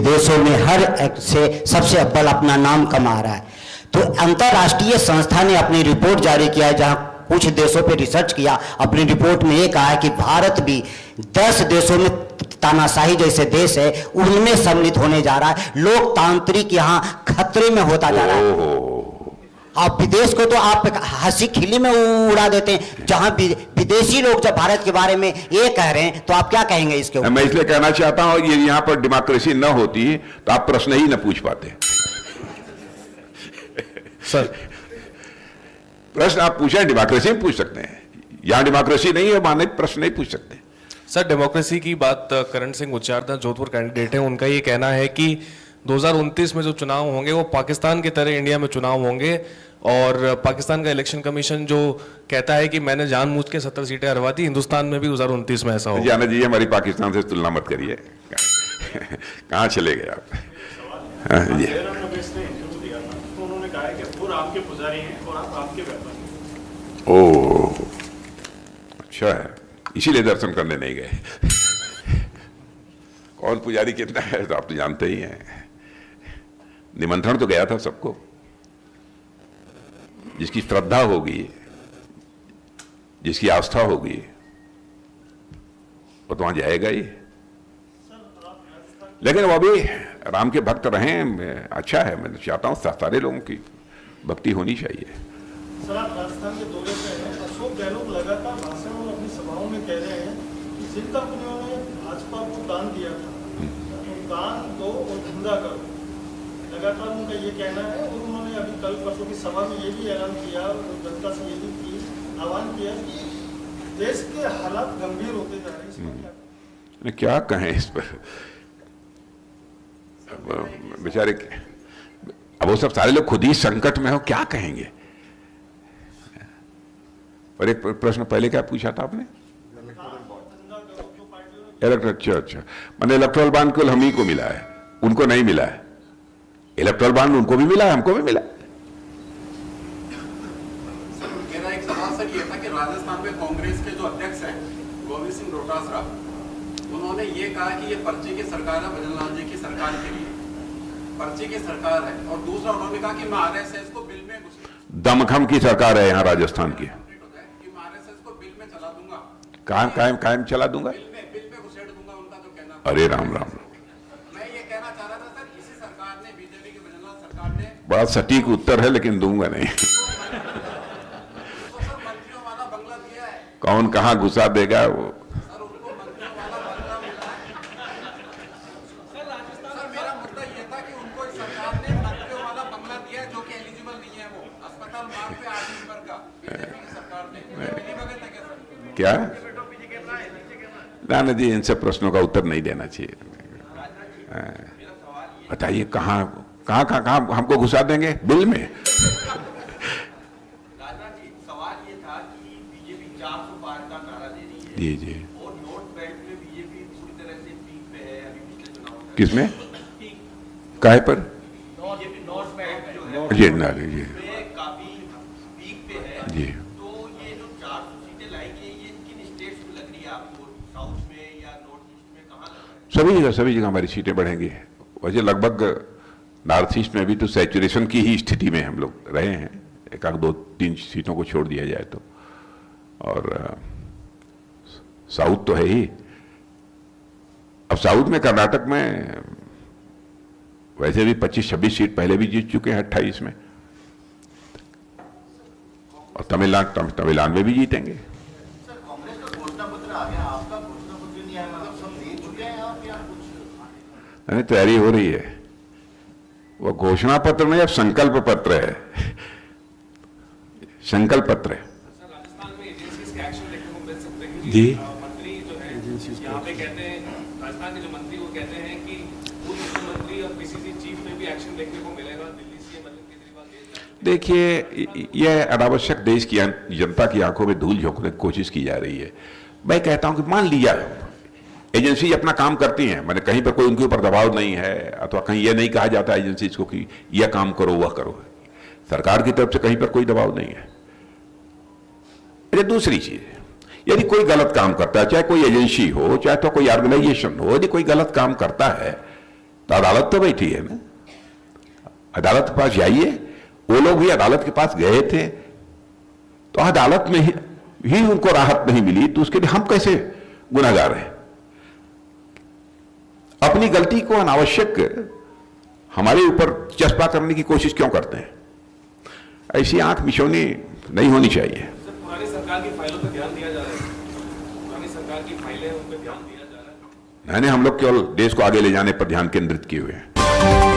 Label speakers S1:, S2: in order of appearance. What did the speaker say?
S1: विदेशों में हर एक से सबसे अव्वल अपना नाम कमा रहा है। तो अंतर्राष्ट्रीय संस्था ने अपनी रिपोर्ट जारी किया है, जहां कुछ देशों पे रिसर्च किया, अपनी रिपोर्ट में ये कहा है कि भारत भी 10 देशों में, तानाशाही जैसे देश है उनमें सम्मिलित होने जा रहा है। लोकतांत्रिक यहाँ खतरे में होता जा रहा है। आप विदेश को तो आप हंसी खिली में उड़ा देते हैं, जहां विदेशी लोग जब भारत के बारे में ये कह रहे हैं तो आप क्या कहेंगे इसके ऊपर?
S2: मैं इसलिए कहना चाहता हूं, ये यहां पर डेमोक्रेसी न होती तो आप प्रश्न ही न पूछ पाते।
S3: सर,
S2: प्रश्न आप पूछें, डेमोक्रेसी में पूछ सकते हैं। यहां डेमोक्रेसी नहीं है, माने प्रश्न नहीं पूछ सकते।
S3: सर, डेमोक्रेसी की बात करण सिंह उच्चारदा जोधपुर कैंडिडेट हैं, उनका ये कहना है कि 2029 में जो चुनाव होंगे वो पाकिस्तान की तरह इंडिया में चुनाव होंगे, और पाकिस्तान का इलेक्शन कमीशन जो कहता है कि मैंने जानबूझ के 70 सीटें हरवा दी, हिंदुस्तान में भी 2029 में ऐसा होगा।
S2: जाना जी, हमारी पाकिस्तान से तुलना मत करिए। कहां चले गए आप? जी, ओह अच्छा है, इसीलिए दर्शन करने नहीं गए। कौन पुजारी कितना है तो आप तो जानते ही हैं। निमंत्रण तो गया था सबको, जिसकी श्रद्धा होगी, जिसकी आस्था होगी वो तो वहां जाएगा ही। लेकिन वो भी राम के भक्त रहें, अच्छा है। मैं चाहता हूं सारे लोगों की भक्ति होनी चाहिए।
S4: सर, आप राजस्थान के दौरे पे हैं। अशोक गहलोत लगातार भाषण और अपनी सभाओं में कह रहे हैं कि जिन कंपनियों ने भाजपा को दान दिया था, तो दान दो और धंधा करो, लगातार उनका ये कहना है। और उन्होंने अभी कल परसों की सभा में ये भी ऐलान किया और जनता से ये भी आह्वान किया कि देश के हालात गंभीर होते जा रहे हैं।
S2: क्या कहें इस पर? बेचारे, अब वो सब सारे लोग खुद ही संकट में हो, क्या कहेंगे? और एक प्रश्न पहले क्या पूछा था आपने? इलेक्ट्रल, अच्छा, मैंने इलेक्ट्रल बॉन्ड केवल हम ही को मिला है, उनको नहीं मिला है। इलेक्ट्रल बॉन्ड उनको भी मिला है, हमको भी मिला है।
S5: मेरा एक सवाल सर ये था कि राजस्थान में कांग्रेस के जो अध्यक्ष हैं गोविंद सिंह डोटासरा, उन्होंने ये कहा कि ये पर्ची की सरकार है, भजनलाल जी की सरकार के लिए पर्ची की सरकार है। और दूसरा उन्होंने कहा कि मैं आरएसएस को बिल में
S2: दमखम की सरकार है यहाँ राजस्थान की, कायम चला दूंगा,
S5: बिल में घुसेड़ दूंगा, उनका जो कहना।
S2: अरे राम राम,
S5: मैं ये कहना चाह रहा था सर, इसी सरकार ने, बीजेपी की भजनलाल सरकार ने,
S2: बड़ा सटीक उत्तर है लेकिन दूंगा नहीं।
S5: तो सर मंत्रियों वाला बंगला दिया है।
S2: कौन कहां घुसा देगा वो?
S5: सर उनको मंत्रियों वाला बंगला मिला है। सर मेरा मुद्दा ये था कि उनको इस सरकार ने मंत्रियों वाला बंगला दिया है, जो कि एलिजिबल नहीं है। वो अस्पताल मार्ग पे 8 नंबर का, बीजेपी की सरकार ने। मिली भगत है क्या सर?
S2: क्या? ना जी, इनसे प्रश्नों का उत्तर नहीं देना चाहिए। बताइए कहाँ हमको घुसा देंगे बिल में?
S6: राजनाथ जी, सवाल ये था कि बीजेपी 400 पार का नारा दे रही है।
S2: जी जी।
S6: और नॉर्थ बेल्ट में बीजेपी पूरी तरह से पीक पे है अभी पिछले चुनाव में।
S2: किसमें? काहे पर?
S6: बीजेपी नॉर्थ बेल्ट जो है
S2: जी ना जी
S6: उसमें काफी पीक पे है।
S2: जी।
S6: तो ये जो 400 सीटें लाई गई, ये किन स्टेट्स में लग रही है आपको? साउथ में या नॉर्थ ईस्ट में, कहाँ लग रहा है?
S2: सभी जगह हमारी सीटें बढ़ेंगी। वैसे लगभग नॉर्थ ईस्ट में भी तो सैचुरेशन की ही स्थिति में हम लोग रहे हैं, एक आध 2-3 सीटों को छोड़ दिया जाए तो। और साउथ तो है ही। अब साउथ में, कर्नाटक में वैसे भी 25-26 सीट पहले भी जीत चुके हैं 28 में, और तमिलनाडु में भी जीतेंगे।
S6: सर कांग्रेस का घोषणा पत्र आ गया, आपका घोषणा पत्र नहीं आया, मतलब सब दे चुके हैं आप या कुछ?
S2: नहीं, तैयारी हो रही है। वो घोषणा पत्र नहीं, अब संकल्प पत्र है। संकल्प पत्र है
S3: राजस्थान में एजेंसीज के एक्शन देखने को मिल सकते हैं
S2: जी।
S3: मंत्री जो है यहाँ पे कहते हैं, राजस्थान के जो मंत्री वो कहते हैं कि पूर्व मुख्यमंत्री और पीसीसी चीफ में भी एक्शन देखने को मिलेगा। दिल्ली सीएम अरविंद केजरीवाल
S2: देखिए, यह अनावश्यक देश की जनता की आंखों में धूल झोंकने की कोशिश की जा रही है। मैं कहता हूं कि मान लिया एजेंसी अपना काम करती हैं, मैंने कहीं पर कोई उनके ऊपर दबाव नहीं है, अथवा कहीं यह नहीं कहा जाता एजेंसी को कि यह काम करो वह करो। सरकार की तरफ से कहीं पर कोई दबाव नहीं है। ये दूसरी चीज, यदि कोई गलत काम करता है, चाहे कोई एजेंसी हो, चाहे तो कोई ऑर्गेनाइजेशन हो, यदि कोई गलत काम करता है तो अदालत तो बैठी है ना, अदालत के पास जाइए। वो लोग भी अदालत के पास गए थे, तो अदालत में ही उनको राहत नहीं मिली, तो उसके लिए हम कैसे गुनहगार हैं? अपनी गलती को अनावश्यक हमारे ऊपर चस्पा करने की कोशिश क्यों करते हैं? ऐसी आंख मिचौनी नहीं होनी चाहिए।
S3: पुरानी सरकार की फाइलों पर ध्यान दिया जा रहा है, पुरानी सरकार की फाइलें उन पर ध्यान दिया जा रहा है।
S2: मैंने हम लोग केवल देश को आगे ले जाने पर ध्यान केंद्रित किए हुए हैं।